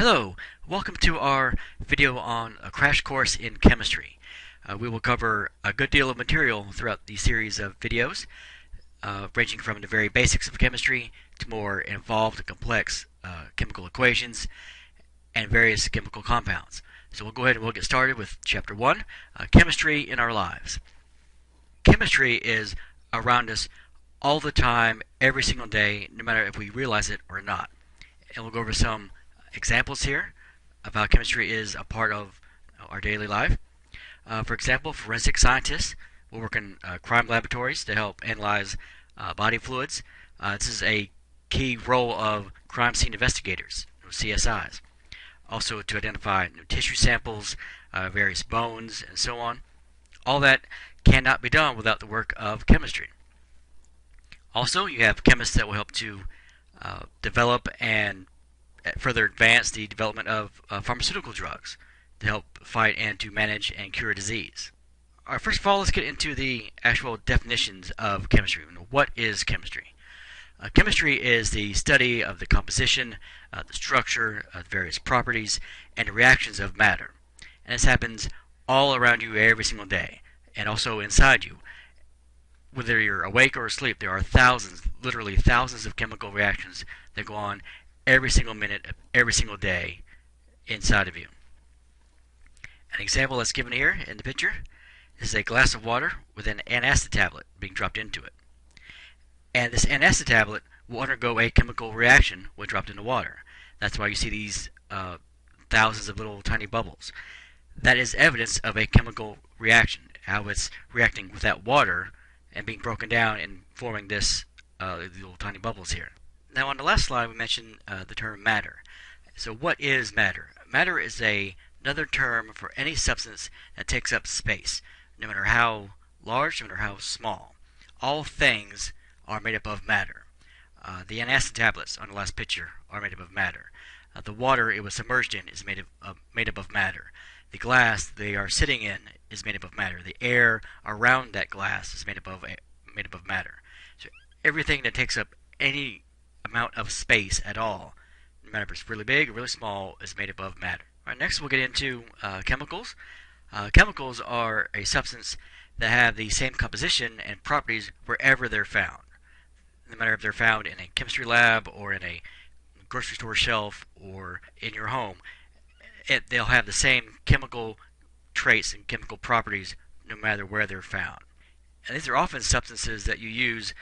Hello, welcome to our video on a crash course in chemistry. We will cover a good deal of material throughout the series of videos, ranging from the very basics of chemistry to more involved and complex chemical equations and various chemical compounds. So we'll go ahead and we'll get started with Chapter 1, Chemistry in Our Lives. Chemistry is around us all the time, every single day, no matter if we realize it or not. And we'll go over some examples here of how chemistry is a part of our daily life. For example, forensic scientists will work in crime laboratories to help analyze body fluids. This is a key role of crime scene investigators, CSIs. Also to identify tissue samples, various bones, and so on. All that cannot be done without the work of chemistry. Also, you have chemists that will help to develop and further advance the development of pharmaceutical drugs to help fight and to manage and cure disease. All right, first of all, let's get into the actual definitions of chemistry. What is chemistry? Chemistry is the study of the composition, the structure, various properties, and the reactions of matter. And this happens all around you every single day, and also inside you. Whether you're awake or asleep, there are thousands, literally thousands of chemical reactions that go on every single minute of every single day inside of you. An example that's given here in the picture is a glass of water with an antacid tablet being dropped into it. And this antacid tablet will undergo a chemical reaction when dropped into water. That's why you see these thousands of little tiny bubbles. That is evidence of a chemical reaction, how it's reacting with that water and being broken down and forming this little tiny bubbles here. Now on the last slide we mentioned the term matter. So what is matter? Matter is another term for any substance that takes up space, no matter how large, no matter how small. All things are made up of matter. The antacid tablets on the last picture are made up of matter. The water it was submerged in is made up of matter. The glass they are sitting in is made up of matter. The air around that glass is made up of matter. So everything that takes up any amount of space at all, no matter if it's really big or really small, is made up of matter. All right, next we'll get into chemicals. Chemicals are a substance that have the same composition and properties wherever they're found. No matter if they're found in a chemistry lab or in a grocery store shelf or in your home, they'll have the same chemical traits and chemical properties no matter where they're found. And these are often substances that you use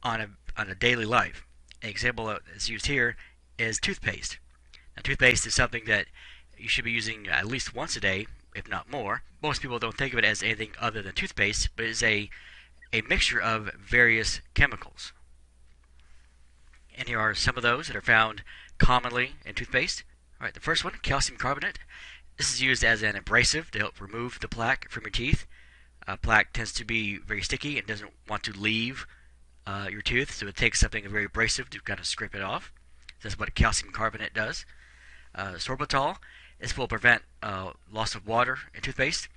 on a daily life. An example that's used here is toothpaste. Now, toothpaste is something that you should be using at least once a day, if not more. Most people don't think of it as anything other than toothpaste, but it's a mixture of various chemicals. And here are some of those that are found commonly in toothpaste. All right, the first one, calcium carbonate. This is used as an abrasive to help remove the plaque from your teeth. Plaque tends to be very sticky and doesn't want to leave your tooth, so it takes something very abrasive to kind of scrape it off. That's what calcium carbonate does. Sorbitol, this will prevent loss of water in toothpaste.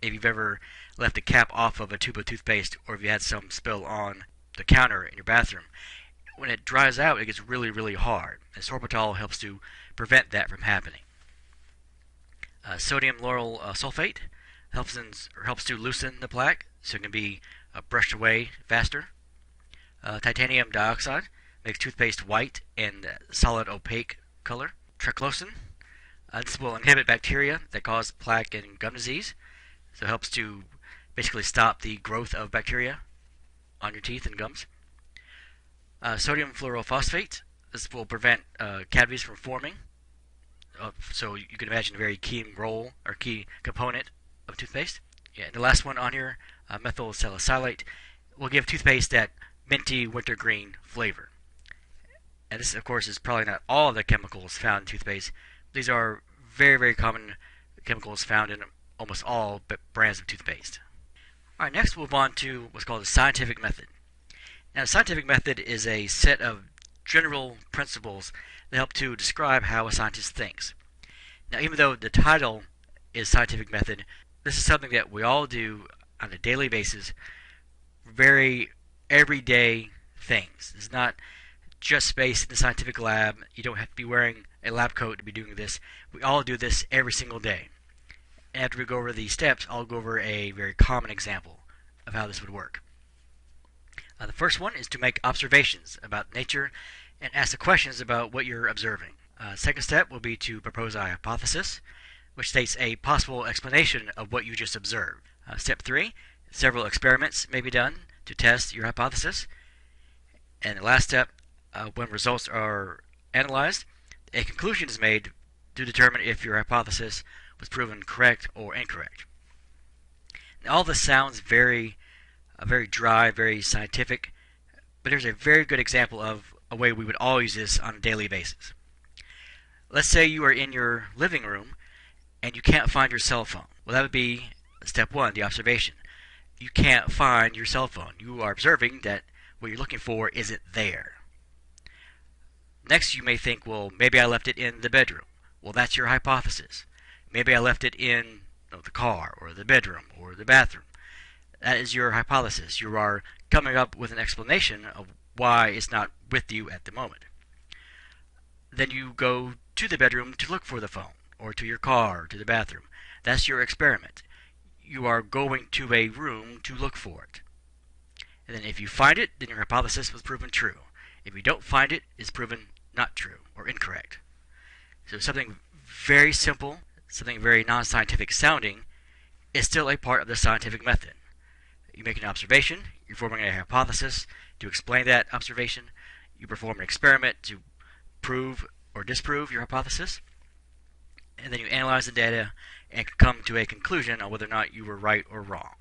If you've ever left the cap off of a tube of toothpaste, or if you had some spill on the counter in your bathroom, when it dries out, it gets really, really hard. And sorbitol helps to prevent that from happening. Sodium lauryl sulfate helps to loosen the plaque, so it can be brushed away faster. Titanium dioxide makes toothpaste white and solid opaque color. Triclosan, this will inhibit bacteria that cause plaque and gum disease, so it helps to basically stop the growth of bacteria on your teeth and gums. Sodium fluorophosphate, this will prevent cavities from forming, so you can imagine a very key role or key component of toothpaste. Yeah, and the last one on here, methyl salicylate, will give toothpaste that minty wintergreen flavor. And this, of course, is probably not all of the chemicals found in toothpaste. These are very, very common chemicals found in almost all brands of toothpaste. All right, next we'll move on to what's called the scientific method. Now, the scientific method is a set of general principles that help to describe how a scientist thinks. Now, even though the title is scientific method, this is something that we all do on a daily basis, very everyday things. It's not just based in the scientific lab. You don't have to be wearing a lab coat to be doing this. We all do this every single day. And after we go over these steps, I'll go over a very common example of how this would work. The first one is to make observations about nature and ask the questions about what you're observing. Second step will be to propose a hypothesis, which states a possible explanation of what you just observed. Step 3, several experiments may be done to test your hypothesis. And the last step, when results are analyzed, a conclusion is made to determine if your hypothesis was proven correct or incorrect. Now, all this sounds very dry, very scientific, but here's a very good example of a way we would all use this on a daily basis. Let's say you are in your living room and you can't find your cell phone. Well, that would be step 1, the observation. You can't find your cell phone. You are observing that what you're looking for isn't there. Next, you may think, well, maybe I left it in the bedroom. Well, that's your hypothesis. Maybe I left it in the car or the bedroom or the bathroom. That is your hypothesis. You are coming up with an explanation of why it's not with you at the moment. Then you go to the bedroom to look for the phone, or to your car, or to the bathroom. That's your experiment. You are going to a room to look for it. And then if you find it, then your hypothesis was proven true. If you don't find it, it's proven not true or incorrect. So something very simple, something very non-scientific sounding, is still a part of the scientific method. You make an observation, you're forming a hypothesis to explain that observation, you perform an experiment to prove or disprove your hypothesis, and then you analyze the data and come to a conclusion on whether or not you were right or wrong.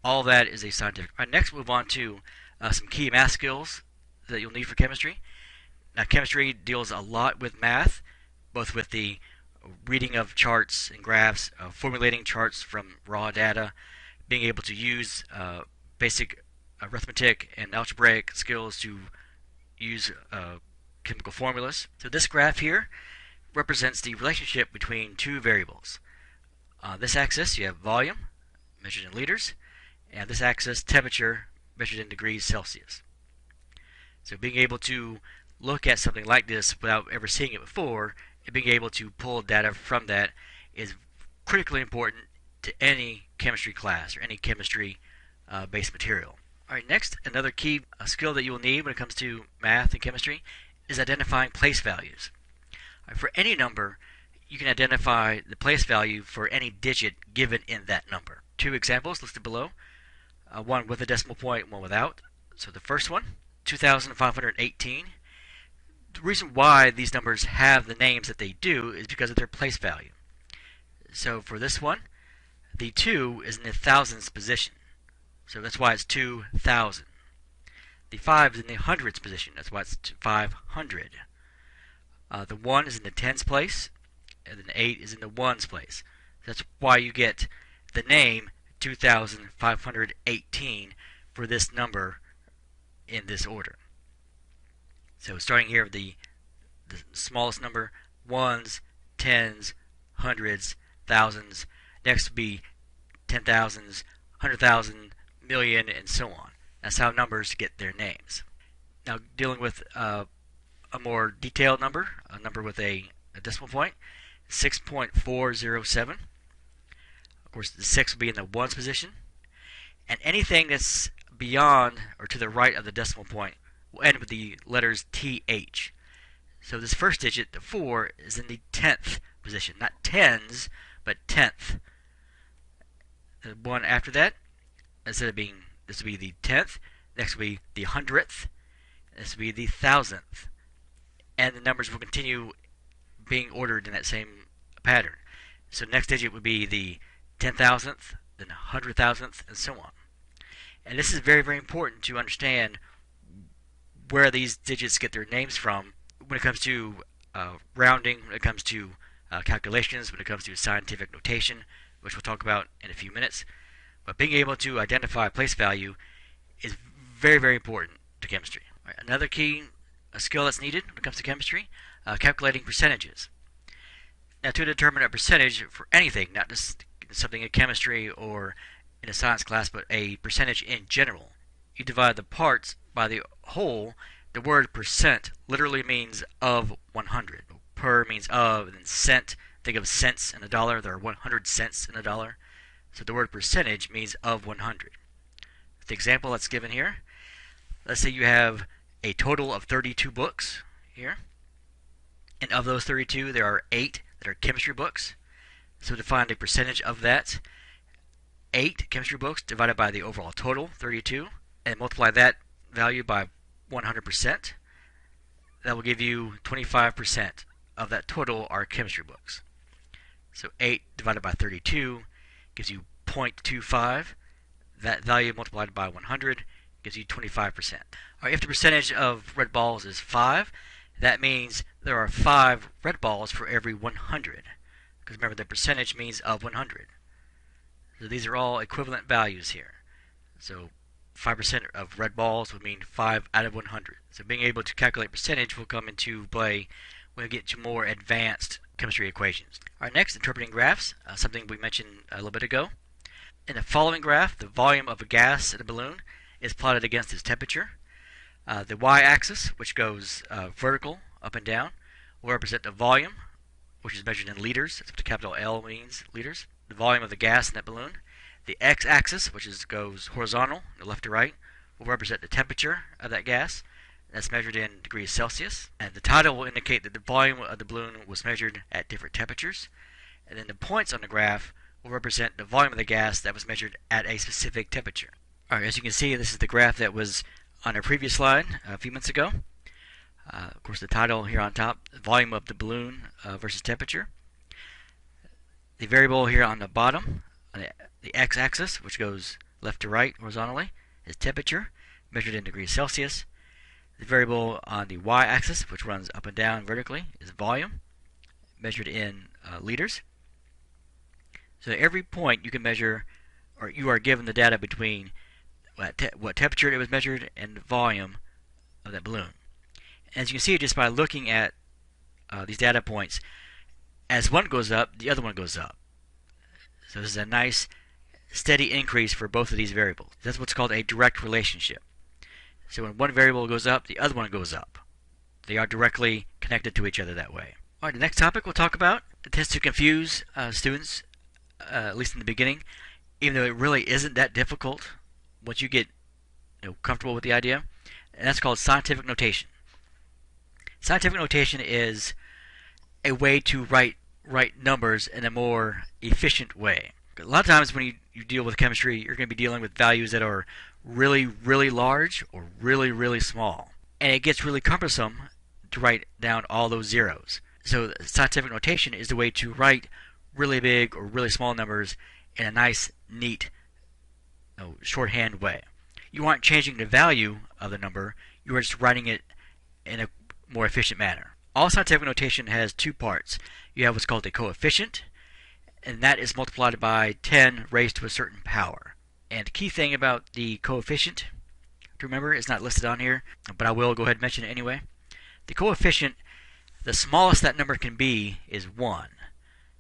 All that is a scientific. All right, next we'll move on to some key math skills that you'll need for chemistry. Now, chemistry deals a lot with math, both with the reading of charts and graphs, formulating charts from raw data, being able to use basic arithmetic and algebraic skills to use chemical formulas. So this graph here represents the relationship between two variables. On this axis you have volume, measured in liters, and this axis temperature, measured in degrees Celsius. So being able to look at something like this without ever seeing it before, and being able to pull data from that is critically important to any chemistry class or any chemistry based material. Alright, next, another key skill that you will need when it comes to math and chemistry is identifying place values. Right, for any number, you can identify the place value for any digit given in that number. Two examples listed below, one with a decimal point, one without. So the first one, 2,518. The reason why these numbers have the names that they do is because of their place value. So for this one, the 2 is in the thousands position. So that's why it's 2,000. The 5 is in the hundreds position. That's why it's 500. The 1 is in the tens place, and then 8 is in the ones place. That's why you get the name 2,518 for this number in this order. So starting here with the smallest number, ones, tens, hundreds, thousands. Next would be 10,000s, 100,000, million, and so on. That's how numbers get their names. Now, dealing with a more detailed number, a number with a decimal point, 6.407. Of course, the 6 will be in the ones position. And anything that's beyond or to the right of the decimal point will end with the letters TH. So this first digit, the 4, is in the 10th position. Not tens, but 10th. The one after that, instead of being, this will be the 10th, next will be the 100th, this will be the 1000th. And the numbers will continue being ordered in that same pattern. So next digit would be the 10,000th, then 100,000th, and so on. And this is very, very important to understand where these digits get their names from when it comes to rounding, when it comes to calculations, when it comes to scientific notation, which we'll talk about in a few minutes. But being able to identify place value is very, very important to chemistry. Right, another key skill that's needed when it comes to chemistry, calculating percentages. Now, to determine a percentage for anything, not just something in chemistry or in a science class, but a percentage in general, you divide the parts by the whole. The word percent literally means of 100. per means of, and then cent, think of cents in a dollar. There are 100 cents in a dollar. So the word percentage means of 100. The example that's given here, let's say you have a total of 32 books here. And of those 32, there are 8 that are chemistry books. So to find a percentage of that, 8 chemistry books divided by the overall total, 32, and multiply that value by 100%. That will give you 25% of that total are chemistry books. So 8 divided by 32 gives you 0.25. That value multiplied by 100 gives you 25%. If the percentage of red balls is 5, that means there are 5 red balls for every 100. Because remember, the percentage means of 100. So these are all equivalent values here. So 5% of red balls would mean 5 out of 100. So being able to calculate percentage will come into play when we get to more advanced chemistry equations. Next, interpreting graphs, something we mentioned a little bit ago. In the following graph, the volume of a gas in a balloon is plotted against its temperature. The y-axis, which goes vertical, up and down, will represent the volume, which is measured in liters. That's what the capital L means, liters. The volume of the gas in that balloon. The x-axis, which goes horizontal, left to right, will represent the temperature of that gas. That's measured in degrees Celsius. And the title will indicate that the volume of the balloon was measured at different temperatures. And then the points on the graph will represent the volume of the gas that was measured at a specific temperature. As you can see, this is the graph that was on our previous slide a few minutes ago. Of course, the title here on top, volume of the balloon versus temperature. The variable here on the bottom, the x-axis, which goes left to right horizontally, is temperature, measured in degrees Celsius. The variable on the y-axis, which runs up and down vertically, is volume, measured in liters. So at every point you can measure, or you are given the data between what temperature it was measured and the volume of that balloon. As you can see, just by looking at these data points, as one goes up, the other one goes up. So this is a nice steady increase for both of these variables. That's what's called a direct relationship. So when one variable goes up, the other one goes up. They are directly connected to each other that way. The next topic we'll talk about, it tends to confuse students, at least in the beginning, even though it really isn't that difficult once you get comfortable with the idea, and that's called scientific notation. Scientific notation is a way to write numbers in a more efficient way. A lot of times when you deal with chemistry, you're going to be dealing with values that are really, really large or really, really small. And it gets really cumbersome to write down all those zeros. So scientific notation is the way to write really big or really small numbers in a nice, neat, shorthand way. You aren't changing the value of the number, you are just writing it in a more efficient manner. All scientific notation has two parts. You have what's called a coefficient, and that is multiplied by 10 raised to a certain power. And the key thing about the coefficient to remember, it's not listed on here, but I will go ahead and mention it anyway. The coefficient, the smallest that number can be is 1.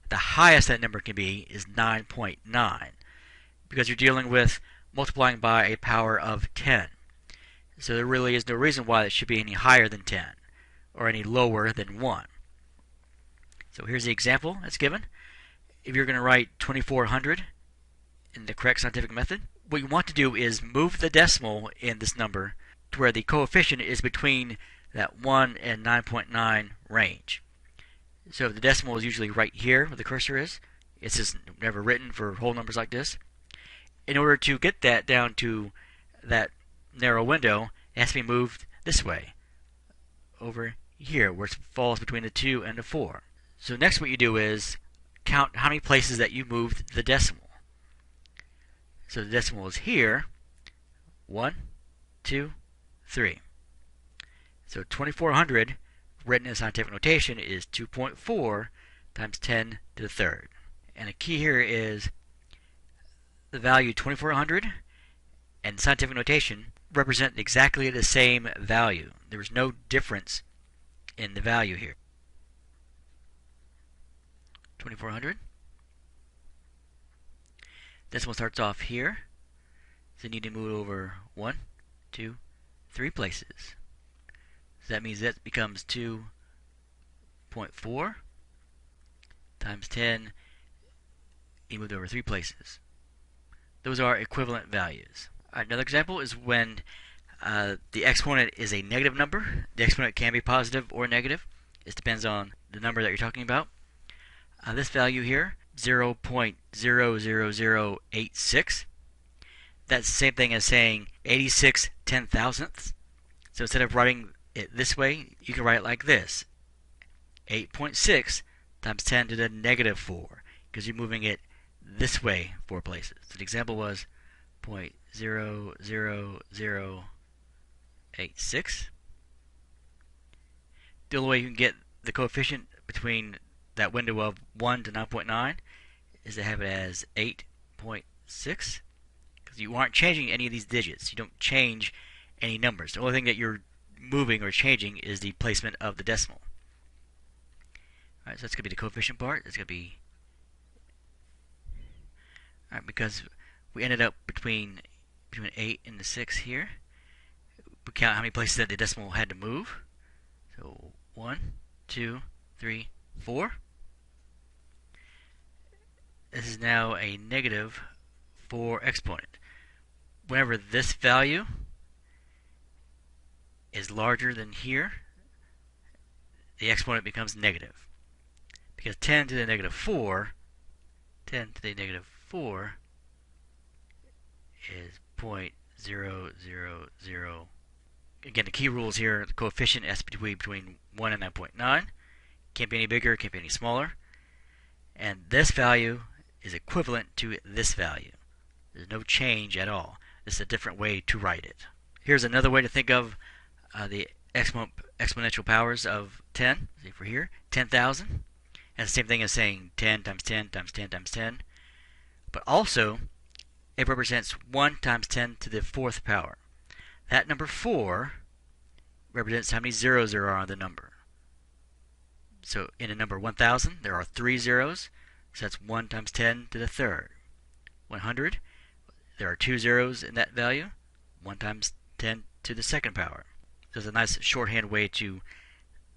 The highest that number can be is 9.9, because you're dealing with multiplying by a power of 10. So there really is no reason why it should be any higher than 10 or any lower than 1. So here's the example that's given. If you're going to write 2400 in the correct scientific method, what you want to do is move the decimal in this number to where the coefficient is between that 1 and 9.9 range. So the decimal is usually right here where the cursor is. It's just never written for whole numbers like this. In order to get that down to that narrow window, it has to be moved this way, over here, where it falls between the 2 and the 4. So next what you do is count how many places that you moved the decimal. So the decimal is here, 1, 2, 3. So 2400, written in scientific notation, is 2.4 times 10 to the third. And the key here is the value 2400 and scientific notation represent exactly the same value. There is no difference in the value here. 2400. Decimal starts off here, so you need to move over 1, 2, 3 places. So that means that becomes 2.4 0.4 times 10, you moved over 3 places. Those are equivalent values. Alright, another example is when the exponent is a negative number. The exponent can be positive or negative. It depends on the number that you're talking about. This value here, 0.00086, that's the same thing as saying 86 10,000ths. So instead of writing it this way, you can write it like this. 8.6 times 10 to the negative 4, because you're moving it this way 4 places. So the example was 0.00086. The only way you can get the coefficient between that window of 1 to 9.9 is to have it as 8.6, because you aren't changing any of these digits. You don't change any numbers. The only thing that you're moving or changing is the placement of the decimal. Alright, so that's going to be the coefficient part. It's going to be, alright, because we ended up between 8 and the 6 here. We count how many places that the decimal had to move. So 1, 2, 3, 4. This is now a negative 4 exponent. Whenever this value is larger than here, the exponent becomes negative. Because 10 to the negative 4 is 0.000. Again, the key rules here, the coefficient has to be between 1 and 9.9. Can't be any bigger, can't be any smaller. And this value is equivalent to this value. There's no change at all. This is a different way to write it. Here's another way to think of the exponential powers of 10. See for here, 10,000. That's the same thing as saying 10 times 10 times 10 times 10. But also, it represents 1 times 10 to the 4th power. That number 4 represents how many zeros there are on the number. So in a number 1,000, there are 3 zeros. So that's 1 times 10 to the 3rd. 100, there are 2 zeros in that value. 1 times 10 to the 2nd power. So it's a nice shorthand way to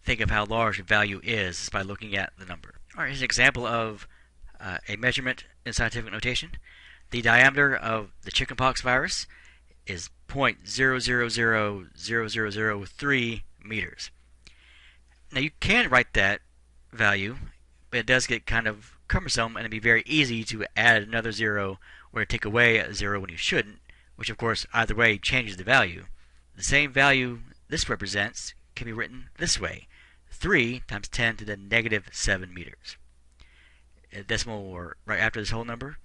think of how large a value is by looking at the number. Alright, here's an example of a measurement in scientific notation. The diameter of the chickenpox virus is 0.0000003 meters. Now you can write that value, but it does get kind of cumbersome, and it'd be very easy to add another 0 or to take away a 0 when you shouldn't, which of course either way changes the value. The same value this represents can be written this way: 3 times 10 to the negative 7 meters. A decimal or right after this whole number,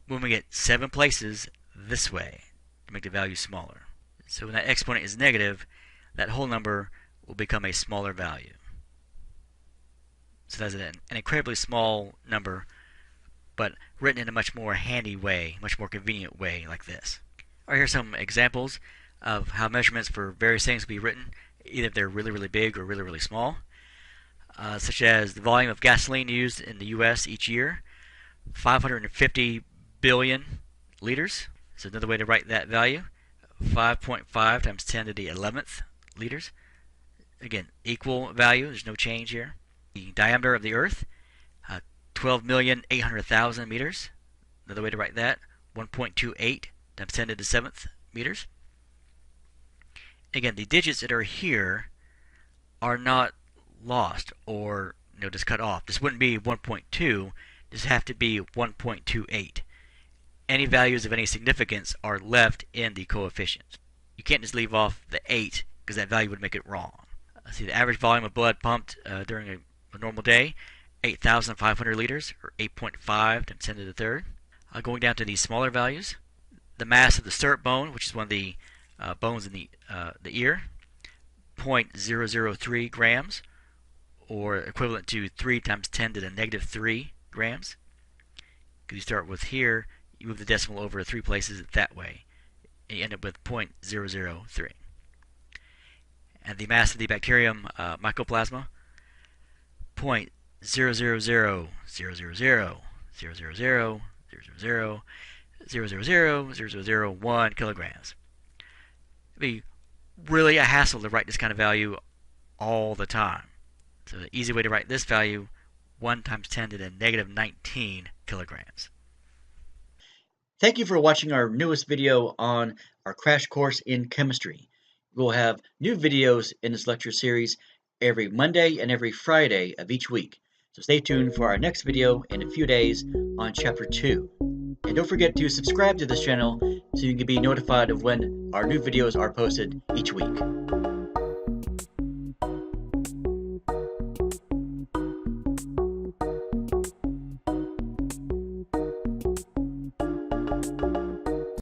moving it 7 places this way to make the value smaller. So when that exponent is negative, that whole number will become a smaller value. So that's an incredibly small number, but written in a much more handy way, much more convenient way like this. Alright, here's some examples of how measurements for various things can be written, either if they're really, really big or really, really small. Such as the volume of gasoline used in the U.S. each year, 550 billion liters. So another way to write that value, 5.5 times 10 to the 11th liters. Again, equal value, there's no change here. The diameter of the Earth, 12,800,000 meters. Another way to write that, 1.28 times 10 to the 7th meters. Again, the digits that are here are not lost or just cut off. This wouldn't be 1.2. This have to be 1.28. Any values of any significance are left in the coefficient. You can't just leave off the 8 because that value would make it wrong. See, the average volume of blood pumped during a normal day, 8,500 liters, or 8.5 times 10 to the 3rd. Going down to these smaller values, the mass of the stirrup bone, which is one of the bones in the ear, 0.003 grams, or equivalent to 3 times 10 to the negative 3 grams. Because you start with here, you move the decimal over 3 places that way, and you end up with 0.003. And the mass of the bacterium mycoplasma, 0.0000000000000000001 kilograms. It'd be really a hassle to write this kind of value all the time. So an easy way to write this value, 1 times 10 to the negative 19 kilograms. Thank you for watching our newest video on our crash course in chemistry. We'll have new videos in this lecture series every Monday and every Friday of each week. So stay tuned for our next video in a few days on Chapter 2. And don't forget to subscribe to this channel so you can be notified of when our new videos are posted each week.